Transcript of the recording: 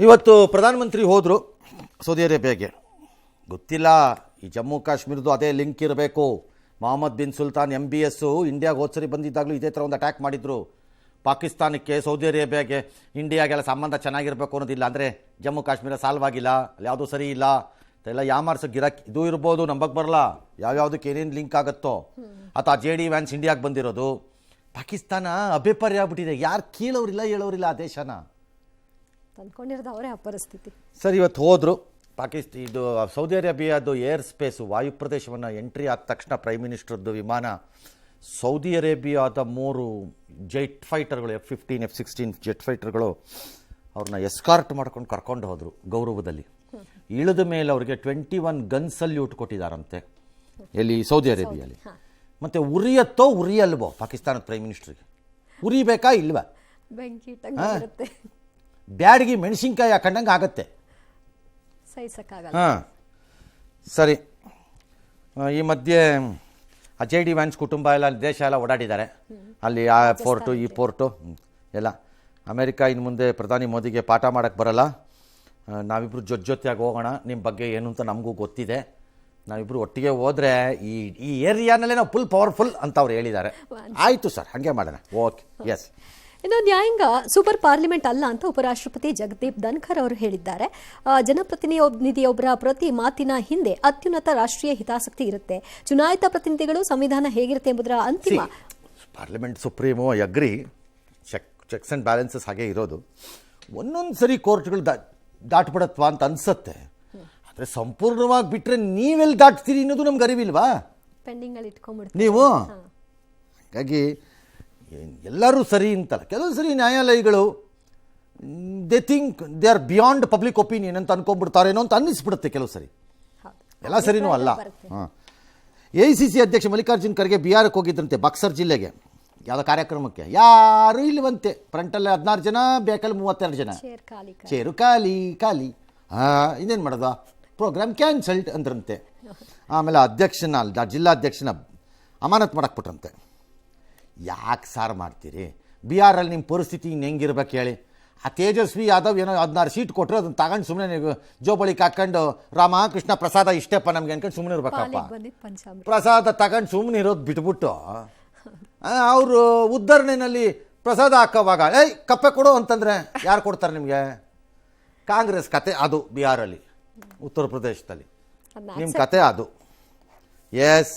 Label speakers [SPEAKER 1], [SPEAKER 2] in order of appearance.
[SPEAKER 1] ಇವತ್ತು ಪ್ರಧಾನಮಂತ್ರಿ ಹೋದರು ಸೌದಿ ಅರೇಬಿಯಾಗೆ. ಗೊತ್ತಿಲ್ಲ ಈ ಜಮ್ಮು ಕಾಶ್ಮೀರದ್ದು ಅದೇ ಲಿಂಕ್ ಇರಬೇಕು. ಮೊಹಮ್ಮದ್ ಬಿನ್ ಸುಲ್ತಾನ್ MBS ಇಂಡಿಯಾಗೆ ಹೋದ್ಸರಿ ಬಂದಿದ್ದಾಗಲೂ ಇದೇ ಥರ ಒಂದು ಅಟ್ಯಾಕ್ ಮಾಡಿದ್ರು ಪಾಕಿಸ್ತಾನಕ್ಕೆ, ಸೌದಿ ಅರೇಬಿಯಾಗೆ. ಇಂಡಿಯಾಗೆಲ್ಲ ಸಂಬಂಧ ಚೆನ್ನಾಗಿರಬೇಕು ಅನ್ನೋದಿಲ್ಲ, ಅಂದರೆ ಜಮ್ಮು ಕಾಶ್ಮೀರ ಸಾಲ್ವ್ ಆಗಿಲ್ಲ, ಅಲ್ಲಿ ಯಾವುದೂ ಸರಿ ಇಲ್ಲ ಎಲ್ಲ ಯಾಮಾರ್ಸೋ ಗಿರಾಕಿ ಇದು ಇರ್ಬೋದು, ನಂಬಕ್ಕೆ ಬರಲ್ಲ ಯಾವ್ಯಾವುದಕ್ಕೆ ಏನೇನು ಲಿಂಕ್ ಆಗುತ್ತೋ. ಅಥವಾ JD ವ್ಯಾನ್ಸ್ ಇಂಡಿಯಾಗೆ ಬಂದಿರೋದು. ಪಾಕಿಸ್ತಾನ ಅಭಿಪ್ರಾಯ ಆಗ್ಬಿಟ್ಟಿದೆ, ಯಾರು ಕೀಳೋರಿಲ್ಲ ಹೇಳೋರಿಲ್ಲ ಆ ದೇಶನ
[SPEAKER 2] ತಂದ್ಕೊಂಡಿರೋದು ಅವರೇ ಆ ಪರಿಸ್ಥಿತಿ.
[SPEAKER 1] ಸರ್ ಇವತ್ತು ಹೋದರು ಇದು ಸೌದಿ ಅರೇಬಿಯಾದು ಏರ್ ಸ್ಪೇಸು ವಾಯು ಪ್ರದೇಶವನ್ನು ಎಂಟ್ರಿ ಆದ ತಕ್ಷಣ ಪ್ರೈಮ್ ಮಿನಿಸ್ಟರ್ದು ವಿಮಾನ ಸೌದಿ ಅರೇಬಿಯಾದ 3 ಜೆಟ್ ಫೈಟರ್ಗಳು F-15 F-16 ಜೆಟ್ ಫೈಟರ್ಗಳು ಅವ್ರನ್ನ ಎಸ್ಕಾರ್ಟ್ ಮಾಡ್ಕೊಂಡು ಕರ್ಕೊಂಡು ಹೋದರು ಗೌರವದಲ್ಲಿ. ಇಳಿದ ಮೇಲೆ ಅವರಿಗೆ 21 ಗನ್ ಸಲ್ಯೂಟ್ ಕೊಟ್ಟಿದ್ದಾರಂತೆ ಎಲ್ಲಿ ಸೌದಿ ಅರೇಬಿಯಲ್ಲಿ. ಮತ್ತು ಉರಿಯತ್ತೋ ಉರಿಯಲ್ವೋ ಪಾಕಿಸ್ತಾನದ ಪ್ರೈಮ್ ಮಿನಿಸ್ಟ್ರಿಗೆ? ಉರಿಬೇಕಾ ಇಲ್ವಾ?
[SPEAKER 2] ಬೆಂಕಿ
[SPEAKER 1] ಬ್ಯಾಡಿಗೆ ಮೆಣಸಿನ್ಕಾಯಿ ಹಾಕೊಂಡಂಗೆ ಆಗತ್ತೆ. ಹಾಂ ಸರಿ. ಈ ಮಧ್ಯೆ JD ವ್ಯಾನ್ಸ್ ಕುಟುಂಬ ಎಲ್ಲ ದೇಶ ಎಲ್ಲ ಓಡಾಡಿದ್ದಾರೆ. ಅಲ್ಲಿ ಆ ಪೋರ್ಟು ಈ ಪೋರ್ಟು ಎಲ್ಲ. ಅಮೇರಿಕಾ ಇನ್ನು ಮುಂದೆ ಪ್ರಧಾನಿ ಮೋದಿಗೆ ಪಾಠ ಮಾಡೋಕ್ಕೆ ಬರಲ್ಲ, ನಾವಿಬ್ಬರು ಜೊತೆಯಾಗಿ ಹೋಗೋಣ, ನಿಮ್ಮ ಬಗ್ಗೆ ಏನು ಅಂತ ನಮಗೂ ಗೊತ್ತಿದೆ, ನಾವಿಬ್ಬರು ಒಟ್ಟಿಗೆ ಹೋದರೆ ಈ ಏರಿಯಾನಲ್ಲೇ ನಾವು ಫುಲ್ ಪವರ್ಫುಲ್ ಅಂತ ಅವ್ರು ಹೇಳಿದ್ದಾರೆ. ಆಯಿತು ಸರ್, ಹಾಗೆ ಮಾಡೋಣ, ಓಕೆ, ಎಸ್.
[SPEAKER 2] ಇನ್ನು ನ್ಯಾಯಾಂಗ ಸೂಪರ್ ಪಾರ್ಲಿಮೆಂಟ್ ಅಲ್ಲ ಅಂತ ಉಪರಾಷ್ಟ್ರಪತಿ ಜಗದೀಪ್ ಧನ್ಖರ್ ಅವರು ಹೇಳಿದ್ದಾರೆ. ಜನಪ್ರತಿನಿಧಿಯೊಬ್ಬರ ಪ್ರತಿ ಮಾತಿನ ಹಿಂದೆ ಅತ್ಯುನ್ನತ ರಾಷ್ಟ್ರೀಯ ಹಿತಾಸಕ್ತಿ ಇರುತ್ತೆ. ಚುನಾಯಿತ ಪ್ರತಿನಿಧಿಗಳು ಸಂವಿಧಾನ ಹೇಗಿರುತ್ತೆ ಎಂಬುದರ ಅಂತಿಮ
[SPEAKER 1] ಪಾರ್ಲಿಮೆಂಟ್ ಸುಪ್ರೀಮೋ ಅಗ್ರಿ, ಚೆಕ್ಸ್ ಆ್ಯಂಡ್ ಬ್ಯಾಲೆನ್ಸಸ್ ಹಾಗೆ ಇರೋದು. ಒಂದೊಂದು ಸರಿ ಕೋರ್ಟ್ಗಳು ದಾಟ್ಬಿಡತ್ವಾ ಅಂತ ಅನ್ಸತ್ತೆ, ಆದರೆ ಸಂಪೂರ್ಣವಾಗಿ ಬಿಟ್ಟರೆ ನೀವೆಲ್ಲಿ ದಾಟ್ತೀರಿ ಅನ್ನೋದು ನಮ್ಗೆ ಅರಿವಿಲ್ವಾ?
[SPEAKER 2] ಪೆಂಡಿಂಗಲ್ಲಿ ಇಟ್ಕೊಂಡ್ಬಿಡ್ತೀವಿ
[SPEAKER 1] ನೀವು. ಹಾಗಾಗಿ ಎಲ್ಲರೂ ಸರಿ ಅಂತಲ್ಲ, ಕೆಲವು ಸರಿ ನ್ಯಾಯಾಲಯಗಳು they think they are beyond public opinion ಅಂತ ಅನ್ಕೊಂಡ್ಬಿಡ್ತಾರೇನೋ ಅಂತ ಅನ್ನಿಸ್ಬಿಡುತ್ತೆ ಕೆಲವು ಸರಿ. ಎಲ್ಲ ಸರಿನೂ ಅಲ್ಲ. ಹಾಂ. AICC ಅಧ್ಯಕ್ಷ ಮಲ್ಲಿಕಾರ್ಜುನ್ ಖರ್ಗೆ ಬಿಹಾರಕ್ಕೆ ಹೋಗಿದ್ರಂತೆ, ಬಕ್ಸರ್ ಜಿಲ್ಲೆಗೆ, ಯಾವುದೋ ಕಾರ್ಯಕ್ರಮಕ್ಕೆ. ಯಾರೂ ಇಲ್ಲವಂತೆ. ಫ್ರಂಟಲ್ಲಿ 16 ಜನ, ಬ್ಯಾಕಲ್ಲಿ 32 ಜನ, ಚೇರು ಖಾಲಿ. ಇನ್ನೇನು ಮಾಡೋದು, ಪ್ರೋಗ್ರಾಮ್ ಕ್ಯಾನ್ಸಲ್ಡ್ ಅಂದ್ರಂತೆ. ಆಮೇಲೆ ಜಿಲ್ಲಾಧ್ಯಕ್ಷನ ಅಮಾನತ್ ಮಾಡಕ್ಕೆ ಬಿಟ್ರಂತೆ. ಯಾಕೆ ಸಾರು ಮಾಡ್ತೀರಿ? ಬಿಹಾರಲ್ಲಿ ನಿಮ್ಮ ಪರಿಸ್ಥಿತಿ ಇನ್ನು ಹೆಂಗಿರ್ಬೇಕು ಹೇಳಿ? ಆ ತೇಜಸ್ವಿ ಯಾದವ್ ಏನೋ 16 ಸೀಟ್ ಕೊಟ್ಟರು, ಅದನ್ನು ತಗೊಂಡು ಸುಮ್ಮನೆ ನೀವು ಜೋಬಳಿಗೆ ಹಾಕ್ಕೊಂಡು ರಾಮಕೃಷ್ಣ ಪ್ರಸಾದ ಇಷ್ಟೇಪ್ಪ ನಮ್ಗೆ ಅನ್ಕೊಂಡು ಸುಮ್ಮನೆ ಇರ್ಬೇಕಪ್ಪ. ಪ್ರಸಾದ ತಗೊಂಡು ಸುಮ್ಮನೆ ಇರೋದು ಬಿಟ್ಬಿಟ್ಟು ಅವರು ಉದ್ಧರಣೆಯಲ್ಲಿ ಪ್ರಸಾದ ಹಾಕೋವಾಗ ಕಪ್ಪೆ ಕೊಡು ಅಂತಂದರೆ ಯಾರು ಕೊಡ್ತಾರೆ ನಿಮಗೆ? ಕಾಂಗ್ರೆಸ್ ಕತೆ ಅದು. ಬಿಹಾರಲ್ಲಿ, ಉತ್ತರ ಪ್ರದೇಶದಲ್ಲಿ ನಿಮ್ಮ ಕತೆ ಅದು. ಎಸ್.